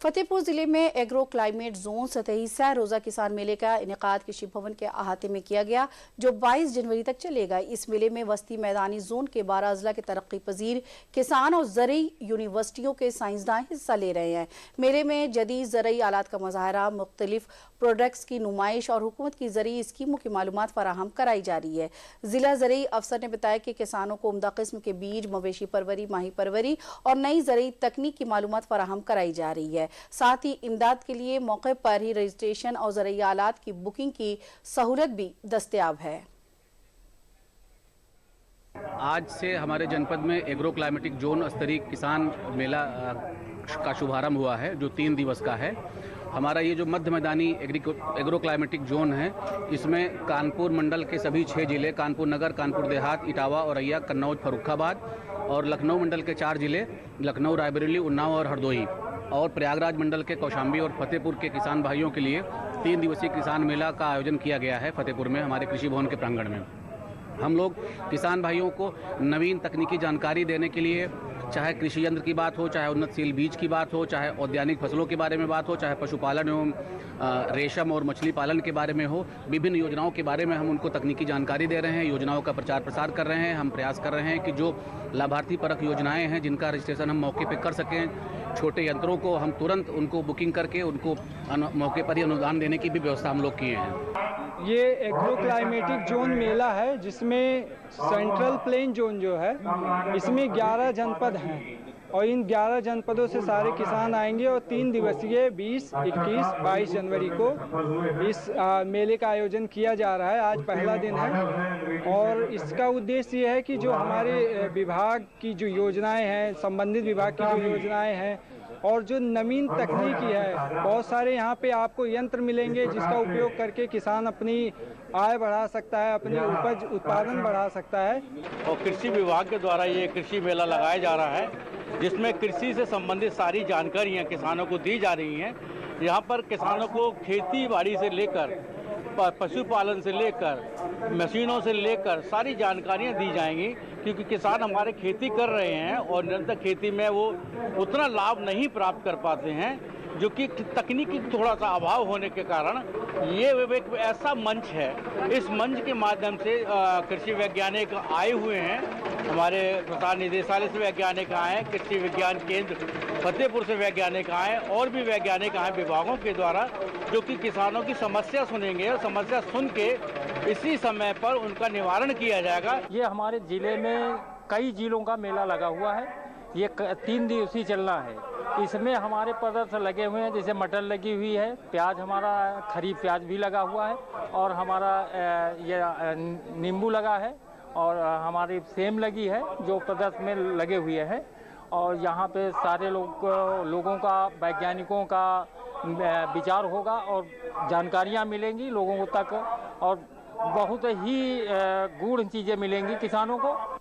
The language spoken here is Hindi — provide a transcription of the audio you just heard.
फतेहपुर जिले में एग्रो क्लाइमेट जोन सतही सह रोजा किसान मेले का इनेकाद कृषि भवन के अहाते में किया गया, जो 22 जनवरी तक चलेगा। इस मेले में वस्ती मैदानी जोन के 12 अजला के तरक्की पजीर किसान और ज़रई यूनिवर्सिटियों के साइंसदान हिस्सा ले रहे हैं। मेले में जदीद ज़रई आलात का मुजाहरा, मुख्तलिफ प्रोडक्ट्स की नुमाइश और हुकूमत की ज़रई स्कीमों की मालूमात फराहम कराई जा रही है। जिला ज़रई अफसर ने बताया कि किसानों को उम्दा किस्म के बीज, मवेशी परवरी, माही परवरी और नई ज़रई तकनीक की मालूमात फराहम कराई जा रही है। साथ ही इमदाद के लिए मौके पर ही रजिस्ट्रेशन और ज़रई आलात की बुकिंग की सहूलत भी दस्तयाब है। आज से हमारे जनपद में एग्रो क्लाइमेटिक जोन स्तरीय किसान मेला का शुभारंभ हुआ है, जो 3 दिवस का है। हमारा ये जो मध्य मैदानी एग्रो क्लाइमेटिक जोन है, इसमें कानपुर मंडल के सभी 6 जिले, कानपुर नगर, कानपुर देहात, इटावा, औरैया, कन्नौज, फर्रुखाबाद और लखनऊ मंडल के 4 जिले, लखनऊ, रायबरेली, उन्नाव और हरदोई, और प्रयागराज मंडल के कौशाम्बी और फतेहपुर के किसान भाइयों के लिए 3 दिवसीय किसान मेला का आयोजन किया गया है फतेहपुर में, हमारे कृषि भवन के प्रांगण में। हम लोग किसान भाइयों को नवीन तकनीकी जानकारी देने के लिए, चाहे कृषि यंत्र की बात हो, चाहे उन्नतशील बीज की बात हो, चाहे औद्यानिक फसलों के बारे में बात हो, चाहे पशुपालन एवं रेशम और मछली पालन के बारे में हो, विभिन्न योजनाओं के बारे में हम उनको तकनीकी जानकारी दे रहे हैं, योजनाओं का प्रचार प्रसार कर रहे हैं। हम प्रयास कर रहे हैं कि जो लाभार्थी परक योजनाएं हैं, जिनका रजिस्ट्रेशन हम मौके पर कर सकें, छोटे यंत्रों को हम तुरंत उनको बुकिंग करके उनको मौके पर ही अनुदान देने की भी व्यवस्था हम लोग किए हैं। ये एग्रो क्लाइमेटिक जोन मेला है, जिसमें सेंट्रल प्लेन जोन जो है, इसमें 11 जनपद हैं और इन 11 जनपदों से सारे किसान आएंगे और 3 दिवसीय 20, 21, 22 जनवरी को इस मेले का आयोजन किया जा रहा है। आज पहला दिन है और इसका उद्देश्य ये है कि जो हमारे विभाग की जो योजनाएं हैं, संबंधित विभाग की जो योजनाएं हैं और जो नवीन तकनीकी है, बहुत सारे यहाँ पे आपको यंत्र मिलेंगे जिसका उपयोग करके किसान अपनी आय बढ़ा सकता है, अपनी उपज उत्पादन बढ़ा सकता है। और कृषि विभाग के द्वारा ये कृषि मेला लगाया जा रहा है, जिसमें कृषि से संबंधित सारी जानकारियाँ किसानों को दी जा रही हैं। यहाँ पर किसानों को खेती बाड़ी से लेकर, पशुपालन से लेकर, मशीनों से लेकर सारी जानकारियाँ दी जाएंगी, क्योंकि किसान हमारे खेती कर रहे हैं और निरंतर खेती में वो उतना लाभ नहीं प्राप्त कर पाते हैं, जो कि तकनीकी थोड़ा सा अभाव होने के कारण ये एक ऐसा मंच है। इस मंच के माध्यम से कृषि वैज्ञानिक आए हुए हैं, हमारे प्रसार निदेशालय से वैज्ञानिक आए हैं, कृषि विज्ञान केंद्र फतेहपुर से वैज्ञानिक आए और भी वैज्ञानिक आए विभागों के द्वारा, जो कि किसानों की समस्या सुनेंगे और समस्या सुन के इसी समय पर उनका निवारण किया जाएगा। ये हमारे ज़िले में कई जिलों का मेला लगा हुआ है, ये 3 दिवसीय चलना है। इसमें हमारे प्रदर्शन लगे हुए हैं, जैसे मटर लगी हुई है, प्याज, हमारा खरीफ प्याज भी लगा हुआ है और हमारा ये नींबू लगा है और हमारी सेम लगी है, जो प्रदर्शन में लगे हुए हैं। और यहाँ पे सारे लोगों का, वैज्ञानिकों का विचार होगा और जानकारियाँ मिलेंगी लोगों तक और बहुत ही गूढ़ चीज़ें मिलेंगी किसानों को।